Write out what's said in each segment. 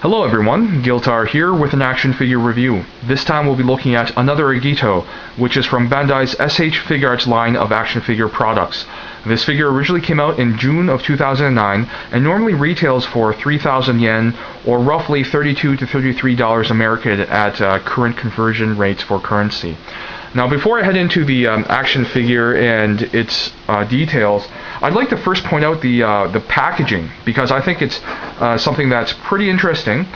Hello everyone, Giltar here with an action figure review. This time we'll be looking at Another Agito, which is from Bandai's SH Figuarts line of action figure products. This figure originally came out in June of 2009 and normally retails for 3,000 yen or roughly $32 to $33 American at current conversion rates for currency. Now before I head into the action figure and its details, I'd like to first point out the packaging, because I think it's something that's pretty interesting,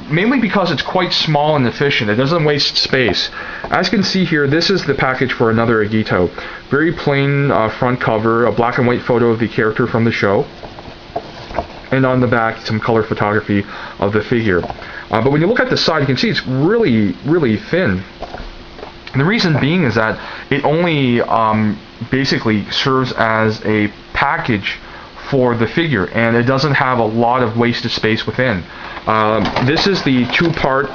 mainly because it's quite small and efficient. It doesn't waste space. As you can see here, this is the package for Another Agito. Very plain front cover, a black and white photo of the character from the show, and on the back some color photography of the figure. But when you look at the side, you can see it's really thin. And the reason being is that it only basically serves as a package for the figure, and it doesn't have a lot of wasted space within. This is the two-part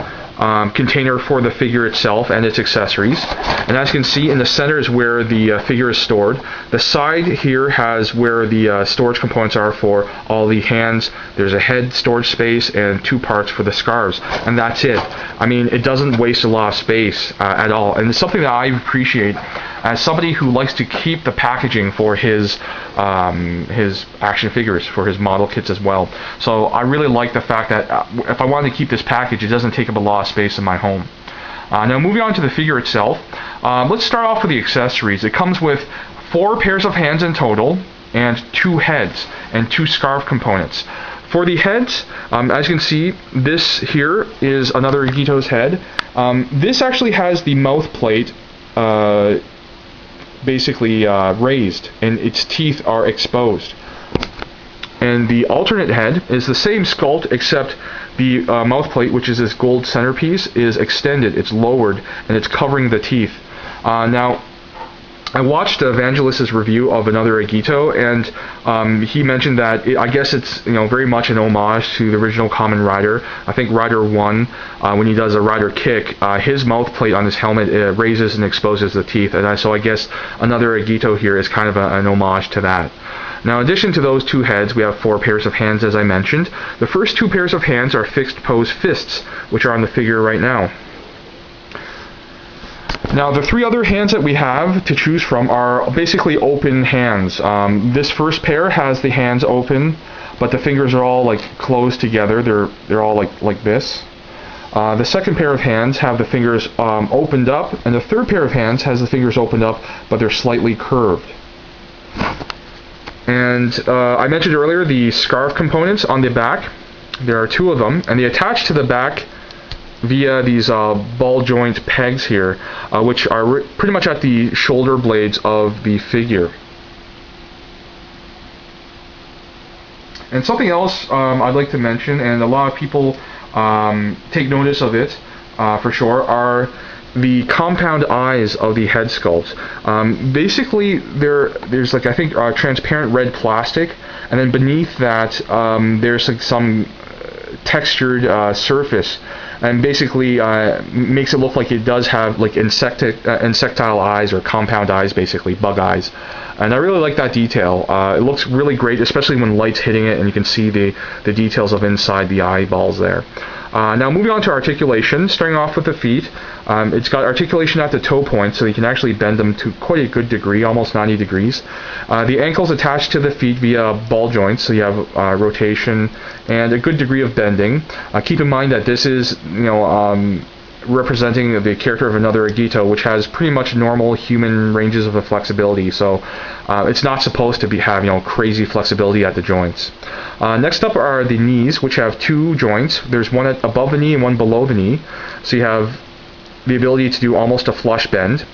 container for the figure itself and its accessories, and as you can see, in the center is where the figure is stored. The side here has where the storage components are for all the hands. There's a head storage space and two parts for the scarves, and that's it. I mean, it doesn't waste a lot of space at all, and it's something that I appreciate as somebody who likes to keep the packaging for his action figures, for his model kits as well. So I really like the fact that if I wanted to keep this package, it doesn't take up a lot of space in my home. Now moving on to the figure itself, let's start off with the accessories. It comes with 4 pairs of hands in total, and 2 heads, and 2 scarf components. For the heads, as you can see, this here is Another Agito's head. This actually has the mouth plate basically raised, and its teeth are exposed. And the alternate head is the same sculpt, except the mouth plate, which is this gold centerpiece, is extended, it's lowered, and it's covering the teeth. Now, I watched Evangelist's review of Another Agito, and he mentioned that I guess it's very much an homage to the original Kamen Rider. I think Rider 1, when he does a Rider kick, his mouth plate on his helmet raises and exposes the teeth, and so I guess Another Agito here is kind of an homage to that. Now, in addition to those 2 heads, we have 4 pairs of hands, as I mentioned. The first 2 pairs of hands are fixed pose fists, which are on the figure right now. Now, the 3 other hands that we have to choose from are basically open hands. This first pair has the hands open, but the fingers are all closed together. They're all like this. The second pair of hands have the fingers opened up, and the third pair of hands has the fingers opened up, but they're slightly curved. And I mentioned earlier the scarf components on the back. There are 2 of them, and they attach to the back via these ball joint pegs here, which are pretty much at the shoulder blades of the figure. And something else I'd like to mention, and a lot of people take notice of it for sure, are the compound eyes of the head sculpt. Basically, there's I think transparent red plastic, and then beneath that there's some textured surface, and basically makes it look like it does have insectile eyes, or compound eyes, basically bug eyes. And I really like that detail. It looks really great, especially when light's hitting it and you can see the details of inside the eyeballs there. Now moving on to articulation, starting off with the feet. It's got articulation at the toe point, so you can actually bend them to quite a good degree, almost 90 degrees. The ankles attached to the feet via ball joints, so you have rotation and a good degree of bending. Keep in mind that this is representing the character of Another Agito, which has pretty much normal human ranges of flexibility, so it's not supposed to have crazy flexibility at the joints. Next up are the knees, which have 2 joints. There's one above the knee and one below the knee, so you have the ability to do almost a flush bend.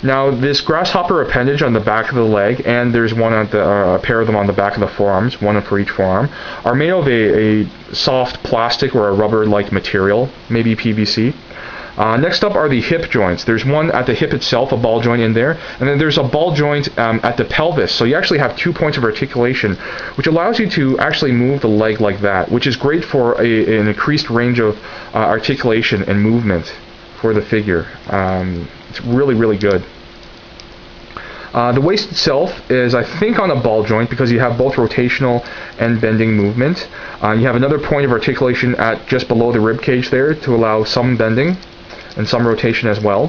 Now, this grasshopper appendage on the back of the leg, and there's one at a pair of them on the back of the forearms, one for each forearm, are made of a soft plastic or a rubber-like material, maybe PVC. Next up are the hip joints. There's one at the hip itself, a ball joint in there, and then there's a ball joint at the pelvis. So you actually have 2 points of articulation, which allows you to actually move the leg like that, which is great for an increased range of articulation and movement for the figure. It's really good. The waist itself is, I think, on a ball joint because you have both rotational and bending movement. You have another point of articulation at just below the rib cage there to allow some bending and some rotation as well.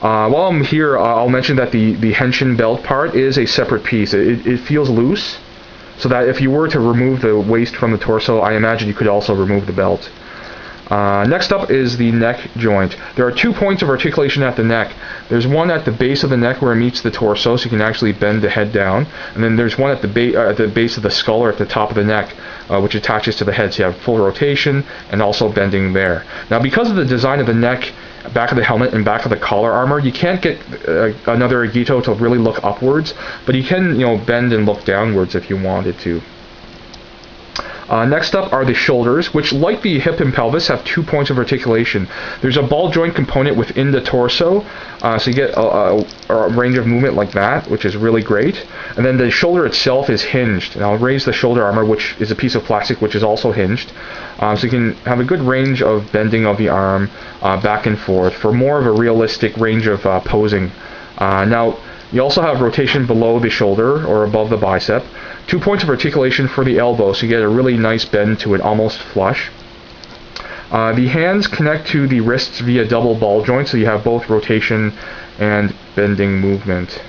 While I'm here, I'll mention that the henshin belt part is a separate piece. It feels loose, so that if you were to remove the waist from the torso, I imagine you could also remove the belt. Next up is the neck joint. There are 2 points of articulation at the neck. There's one at the base of the neck where it meets the torso, so you can actually bend the head down. And then there's one at the base of the skull or at the top of the neck, which attaches to the head, so you have full rotation and also bending there. Now, because of the design of the neck, back of the helmet, and back of the collar armor, you can't get another Agito to really look upwards, but you can, bend and look downwards if you wanted to. Next up are the shoulders, which, like the hip and pelvis, have 2 points of articulation. There's a ball joint component within the torso, so you get a range of movement like that, which is really great. And then the shoulder itself is hinged. And I'll raise the shoulder armor, which is a piece of plastic which is also hinged. So you can have a good range of bending of the arm back and forth for more of a realistic range of posing. Now, you also have rotation below the shoulder or above the bicep. 2 points of articulation for the elbow, so you get a really nice bend to it, almost flush. The hands connect to the wrists via double ball joints, so you have both rotation and bending movement.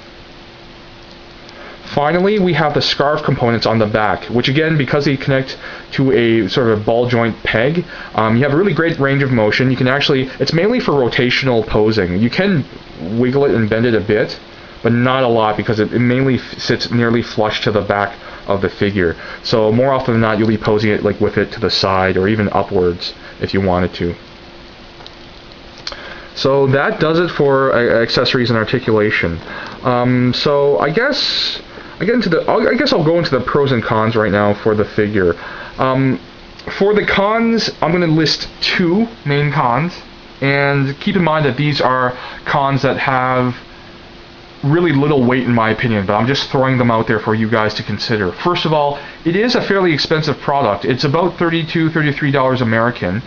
Finally, we have the scarf components on the back, which again, because they connect to a sort of ball joint peg, you have a really great range of motion. You can actually, it's mainly for rotational posing. You can wiggle it and bend it a bit, but not a lot because it mainly sits nearly flush to the back of the figure. So more often than not, you'll be posing it like with it to the side or even upwards if you wanted to. So that does it for accessories and articulation. So I guess I'll go into the pros and cons right now for the figure. For the cons, I'm going to list 2 main cons, and keep in mind that these are cons that have really little weight in my opinion, but I'm just throwing them out there for you guys to consider. First of all, it is a fairly expensive product. It's about $32, $33 American,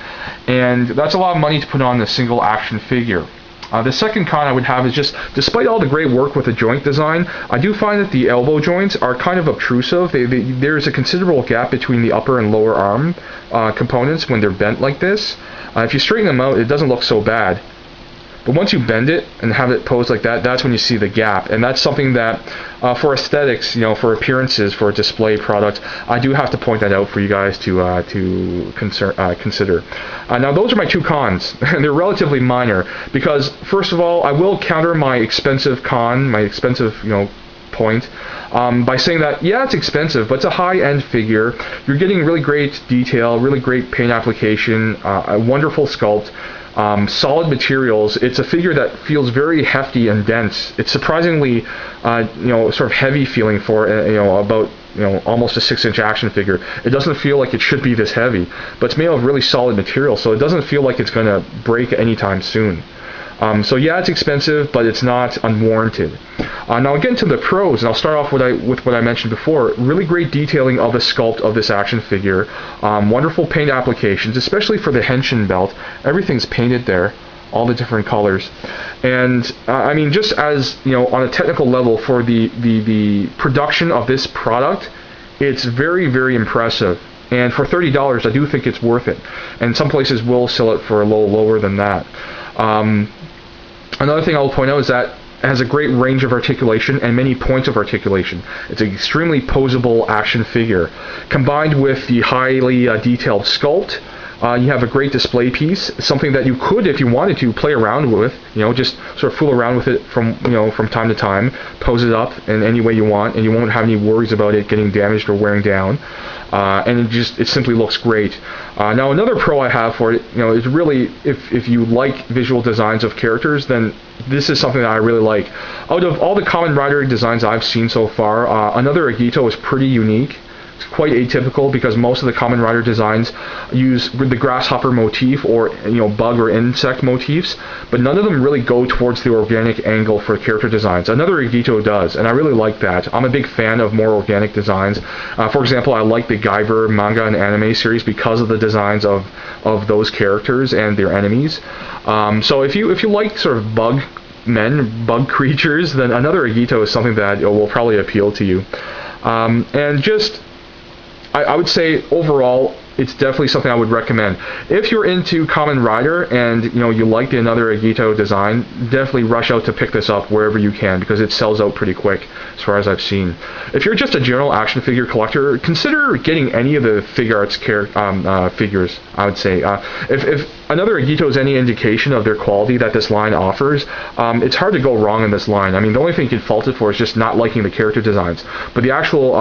and that's a lot of money to put on a single action figure. The second con I would have is just, despite all the great work with the joint design, I do find that the elbow joints are kind of obtrusive. There's a considerable gap between the upper and lower arm components when they're bent like this. If you straighten them out, it doesn't look so bad. But once you bend it and have it posed like that, that's when you see the gap. And that's something that, for aesthetics, for appearances, for a display product, I do have to point that out for you guys to consider. Now, those are my 2 cons. And they're relatively minor because, first of all, I will counter my expensive con, my expensive, point, by saying that, yeah, it's expensive, but it's a high-end figure. You're getting really great detail, really great paint application, a wonderful sculpt. Solid materials. It's a figure that feels very hefty and dense. It's surprisingly, sort of heavy feeling for, about, almost a 6-inch action figure. It doesn't feel like it should be this heavy, but it's made of really solid material, so it doesn't feel like it's going to break anytime soon. So yeah, it's expensive, but it's not unwarranted. Now again to the pros, and I'll start off with what I mentioned before. Really great detailing of the sculpt of this action figure. Wonderful paint applications, especially for the henshin belt. Everything's painted there, all the different colors. And I mean, just as, on a technical level for the production of this product, it's very, very impressive. And for $30, I do think it's worth it. And some places will sell it for a little lower than that. Another thing I'll point out is that it has a great range of articulation and many points of articulation. It's an extremely posable action figure. Combined with the highly detailed sculpt, you have a great display piece, something that you could, if you wanted to, play around with, just sort of fool around with it from time to time, pose it up in any way you want, and you won't have any worries about it getting damaged or wearing down. And it simply looks great. Now another pro I have for it, is really, if you like visual designs of characters, then this is something that I really like. Out of all the Kamen Rider designs I've seen so far, Another Agito is pretty unique. It's quite atypical because most of the Kamen Rider designs use the grasshopper motif or bug or insect motifs, but none of them really go towards the organic angle for character designs. Another Agito does, and I really like that. I'm a big fan of more organic designs. For example, I like the Guyver manga and anime series because of the designs of those characters and their enemies. So if you like sort of bug men, bug creatures, then Another Agito is something that will probably appeal to you. And just, I would say overall, it's definitely something I would recommend. If you're into Kamen Rider and you like the Another Agito design, definitely rush out to pick this up wherever you can, because it sells out pretty quick as far as I've seen. If you're just a general action figure collector, consider getting any of the Figuarts figures, I would say. If Another Agito is any indication of their quality that this line offers, it's hard to go wrong in this line. I mean, the only thing you can fault it for is just not liking the character designs. But the actual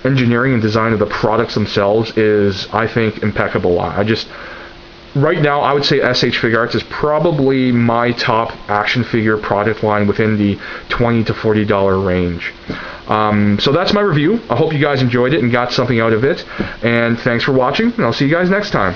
engineering and design of the products themselves is, I think, impeccable. Right now, I would say SH Figuarts is probably my top action figure product line within the $20 to $40 range. So that's my review. I hope you guys enjoyed it and got something out of it. And thanks for watching, and I'll see you guys next time.